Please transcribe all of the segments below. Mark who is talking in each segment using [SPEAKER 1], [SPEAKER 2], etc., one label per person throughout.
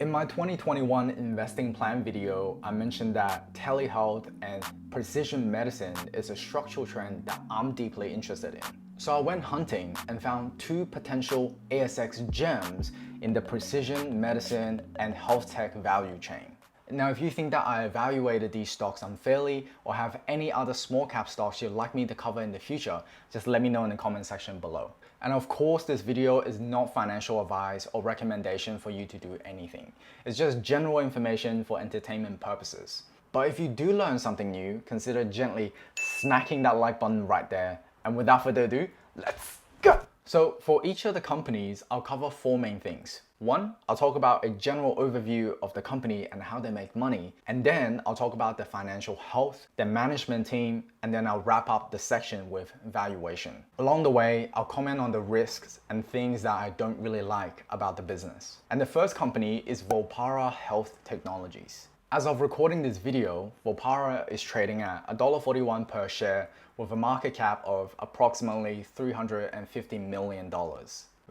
[SPEAKER 1] In my 2021 investing plan video, I mentioned that telehealth and precision medicine is a structural trend that I'm deeply interested in. So I went hunting and found two potential ASX gems in the precision medicine and health tech value chain. Now, if you think that I evaluated these stocks unfairly or have any other small cap stocks you'd like me to cover in the future, just let me know in the comment section below. And of course, this video is not financial advice or recommendation for you to do anything. It's just general information for entertainment purposes. But if you do learn something new, consider gently smacking that like button right there. And without further ado, let's go! So for each of the companies, I'll cover four main things. One, I'll talk about a general overview of the company and how they make money. And then I'll talk about the financial health, the management team, and then I'll wrap up the section with valuation. Along the way, I'll comment on the risks and things that I don't really like about the business. And the first company is Volpara Health Technologies. As of recording this video, Volpara is trading at $1.41 per share with a market cap of approximately $350 million.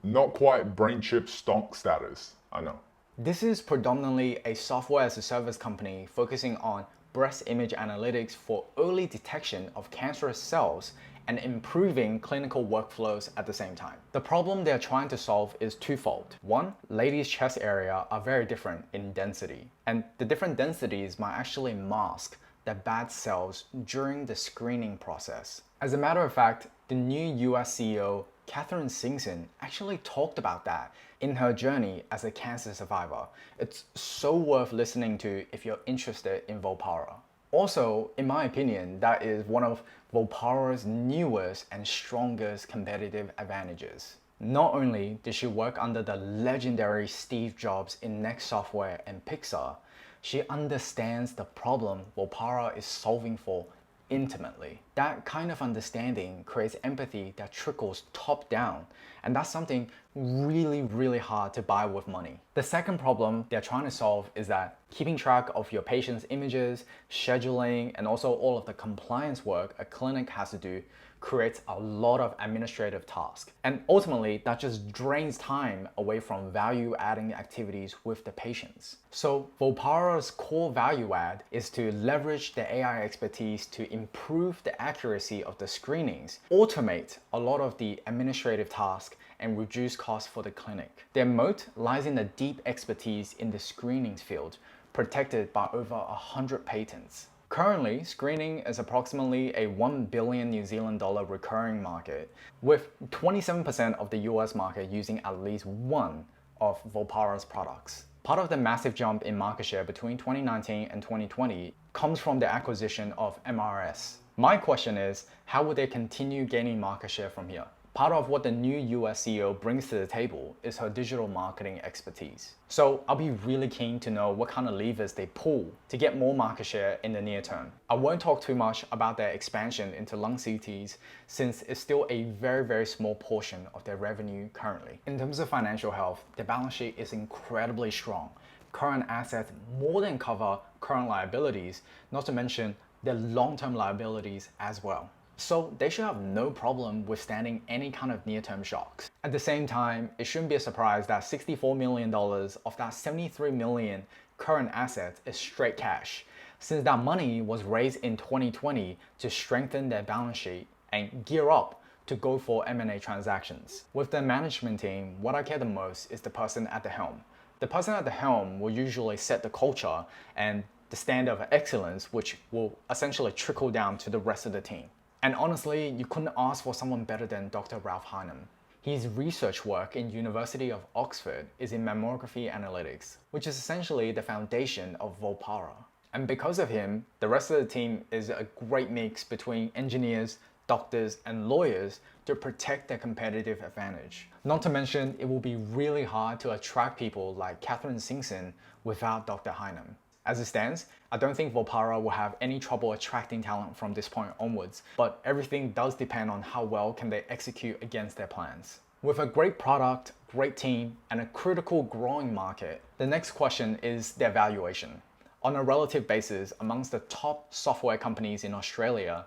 [SPEAKER 2] Not quite brain chip stock status, I know.
[SPEAKER 1] This is predominantly a software as a service company focusing on breast image analytics for early detection of cancerous cells and improving clinical workflows at the same time. The problem they're trying to solve is twofold. One, ladies' chest area are very different in density, and the different densities might actually mask the bad cells during the screening process. As a matter of fact, the new US CEO, Catherine Simpson, actually talked about that in her journey as a cancer survivor. It's so worth listening to if you're interested in Volpara. Also, in my opinion, that is one of Volpara's newest and strongest competitive advantages. Not only did she work under the legendary Steve Jobs in Next Software and Pixar, she understands the problem Volpara is solving for intimately. That kind of understanding creates empathy that trickles top down, and that's something really hard to buy with money. The second problem they're trying to solve is that keeping track of your patient's images, scheduling, and also all of the compliance work a clinic has to do creates a lot of administrative tasks. And ultimately, that just drains time away from value-adding activities with the patients. So Volpara's core value add is to leverage the AI expertise to improve the accuracy of the screenings, automate a lot of the administrative tasks, and reduce costs for the clinic. Their moat lies in the deep expertise in the screenings field, protected by over 100 patents. Currently, screening is approximately a 1 billion New Zealand dollar recurring market, with 27% of the US market using at least one of Volpara's products. Part of the massive jump in market share between 2019 and 2020 comes from the acquisition of MRS. My question is, how will they continue gaining market share from here? Part of what the new US CEO brings to the table is her digital marketing expertise. So I'll be really keen to know what kind of levers they pull to get more market share in the near term. I won't talk too much about their expansion into lung CTs since it's still a very small portion of their revenue currently. In terms of financial health, the balance sheet is incredibly strong. Current assets more than cover current liabilities, not to mention their long-term liabilities as well. So they should have no problem withstanding any kind of near-term shocks. At the same time, it shouldn't be a surprise that $64 million of that $73 million current assets is straight cash, since that money was raised in 2020 to strengthen their balance sheet and gear up to go for M&A transactions. With the management team, what I care the most is the person at the helm. The person at the helm will usually set the culture and the standard of excellence, which will essentially trickle down to the rest of the team. And honestly, you couldn't ask for someone better than Dr. Ralph Highnam. His research work in University of Oxford is in mammography analytics, which is essentially the foundation of Volpara. And because of him, the rest of the team is a great mix between engineers, doctors, and lawyers to protect their competitive advantage. Not to mention, it will be really hard to attract people like Catherine Simpson without Dr. Highnam. As it stands, I don't think Volpara will have any trouble attracting talent from this point onwards, but everything does depend on how well can they execute against their plans. With a great product, great team, and a critical growing market, the next question is their valuation. On a relative basis, amongst the top software companies in Australia,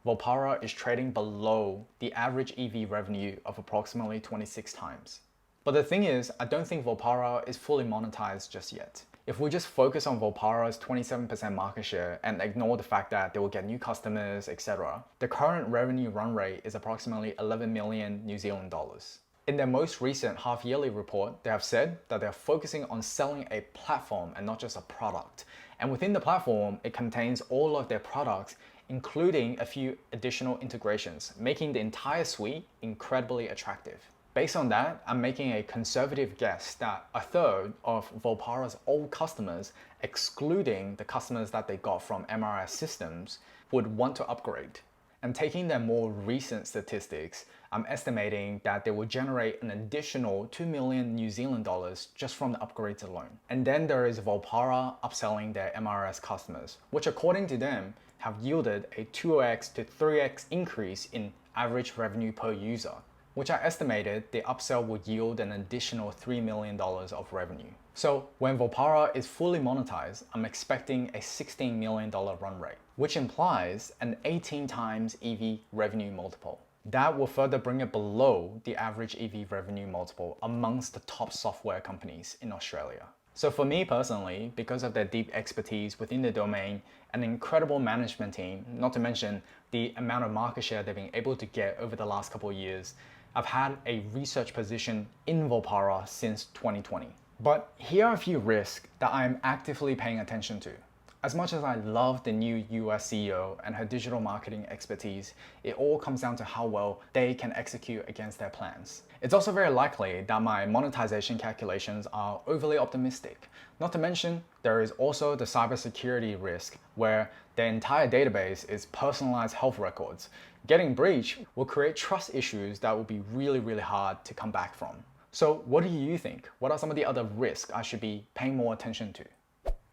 [SPEAKER 1] Volpara is trading below the average EV revenue of approximately 26 times. But the thing is, I don't think Volpara is fully monetized just yet. If we just focus on Volpara's 27% market share and ignore the fact that they will get new customers, etc., the current revenue run rate is approximately 11 million New Zealand dollars. In their most recent half-yearly report, they have said that they are focusing on selling a platform and not just a product. And within the platform, it contains all of their products, including a few additional integrations, making the entire suite incredibly attractive. Based on that, I'm making a conservative guess that a third of Volpara's old customers, excluding the customers that they got from MRS systems, would want to upgrade. And taking their more recent statistics, I'm estimating that they will generate an additional 2 million New Zealand dollars just from the upgrades alone. And then there is Volpara upselling their MRS customers, which according to them have yielded a 2x to 3x increase in average revenue per user, which I estimated the upsell would yield an additional $3 million of revenue. So when Volpara is fully monetized, I'm expecting a $16 million run rate, which implies an 18 times EV revenue multiple. That will further bring it below the average EV revenue multiple amongst the top software companies in Australia. So for me personally, because of their deep expertise within the domain, an incredible management team, not to mention the amount of market share they've been able to get over the last couple of years, I've had a research position in Volpara since 2020. But here are a few risks that I'm actively paying attention to. As much as I love the new US CEO and her digital marketing expertise, it all comes down to how well they can execute against their plans. It's also very likely that my monetization calculations are overly optimistic. Not to mention, there is also the cybersecurity risk where their entire database is personalized health records. Getting breached will create trust issues that will be really hard to come back from. So what do you think? What are some of the other risks I should be paying more attention to?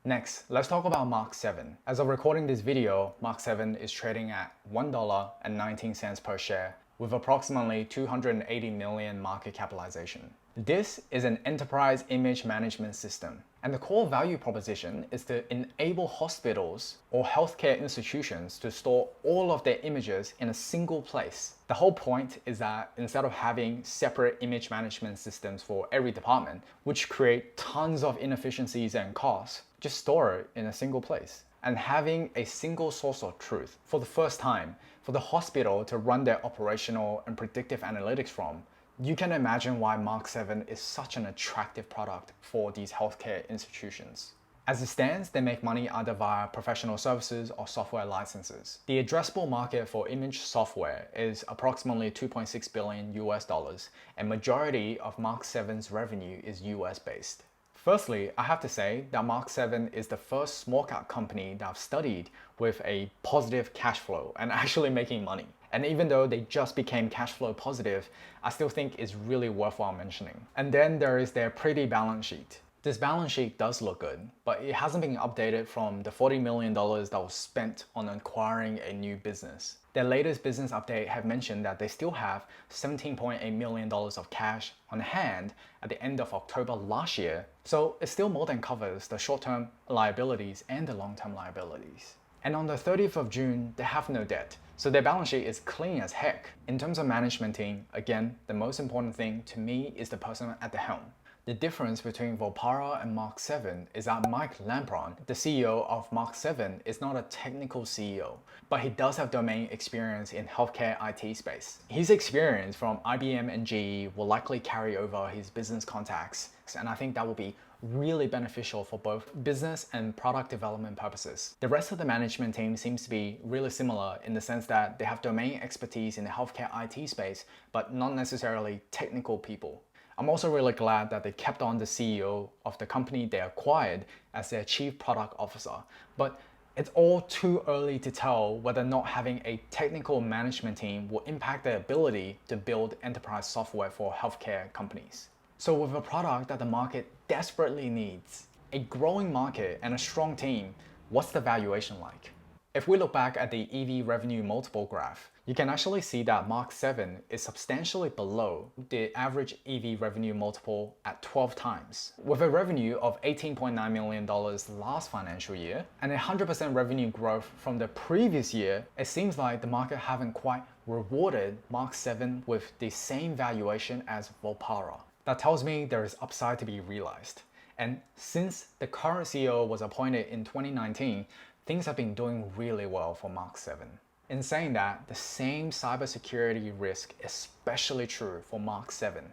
[SPEAKER 1] Next, let's talk about Mark 7. As of recording this video, Mark 7 is trading at $1.19 per share with approximately 280 million market capitalization. This is an enterprise image management system, and the core value proposition is to enable hospitals or healthcare institutions to store all of their images in a single place. The whole point is that instead of having separate image management systems for every department, which create tons of inefficiencies and costs, just store it in a single place. And having a single source of truth for the first time for the hospital to run their operational and predictive analytics from, you can imagine why Mark 7 is such an attractive product for these healthcare institutions. As it stands, they make money either via professional services or software licenses. The addressable market for image software is approximately 2.6 billion US dollars, and majority of Mark 7's revenue is US based. Firstly, I have to say that Mark 7 is the first small cap company that I've studied with a positive cash flow and actually making money. And even though they just became cash flow positive, I still think it's really worthwhile mentioning. And then there is their pretty balance sheet. This balance sheet does look good, but it hasn't been updated from the $40 million that was spent on acquiring a new business. Their latest business update have mentioned that they still have $17.8 million of cash on hand at the end of October last year, so it still more than covers the short-term liabilities and the long-term liabilities. And on the 30th of June, they have no debt, so their balance sheet is clean as heck. In terms of management team, again, the most important thing to me is the person at the helm. The difference between Volpara and Mark 7 is that Mike Lampron, the CEO of Mark 7, is not a technical CEO, but he does have domain experience in healthcare IT space. His experience from IBM and GE will likely carry over his business contacts, and I think that will be really beneficial for both business and product development purposes. The rest of the management team seems to be really similar in the sense that they have domain expertise in the healthcare IT space, but not necessarily technical people. I'm also really glad that they kept on the CEO of the company they acquired as their chief product officer, but it's all too early to tell whether not having a technical management team will impact their ability to build enterprise software for healthcare companies. So with a product that the market desperately needs, a growing market and a strong team, what's the valuation like? If we look back at the EV revenue multiple graph, you can actually see that Mark 7 is substantially below the average EV revenue multiple at 12 times. With a revenue of $18.9 million last financial year and 100% revenue growth from the previous year, it seems like the market haven't quite rewarded Mark 7 with the same valuation as Volpara. That tells me there is upside to be realized. And since the current CEO was appointed in 2019, things have been doing really well for Mark 7. In saying that, the same cybersecurity risk is especially true for Mark 7.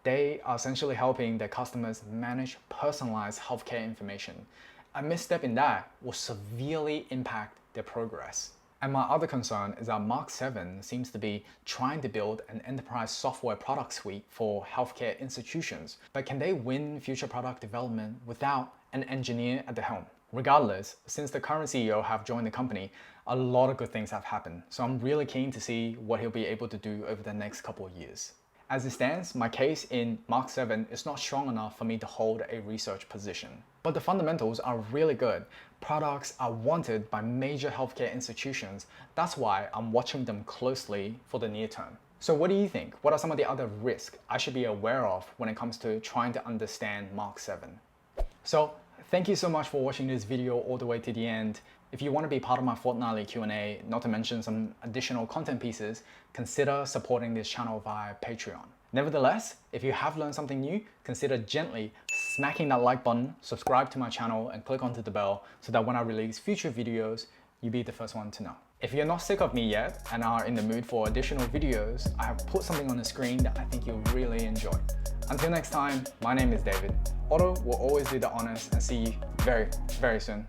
[SPEAKER 1] They are essentially helping their customers manage personalized healthcare information. A misstep in that will severely impact their progress. And my other concern is that Mark 7 seems to be trying to build an enterprise software product suite for healthcare institutions, but can they win future product development without an engineer at the helm? Regardless, since the current CEO have joined the company, a lot of good things have happened, so I'm really keen to see what he'll be able to do over the next couple of years. As it stands, my case in Mark 7 is not strong enough for me to hold a research position. But the fundamentals are really good. Products are wanted by major healthcare institutions. That's why I'm watching them closely for the near term. So what do you think? What are some of the other risks I should be aware of when it comes to trying to understand Mark 7? So thank you so much for watching this video all the way to the end. If you want to be part of my fortnightly Q&A, not to mention some additional content pieces, consider supporting this channel via Patreon. Nevertheless, if you have learned something new, consider gently smacking that like button, subscribe to my channel, and click onto the bell so that when I release future videos, you'll be the first one to know. If you're not sick of me yet and are in the mood for additional videos, I have put something on the screen that I think you'll really enjoy. Until next time, my name is David. Otto will always do the honors and see you very, very soon.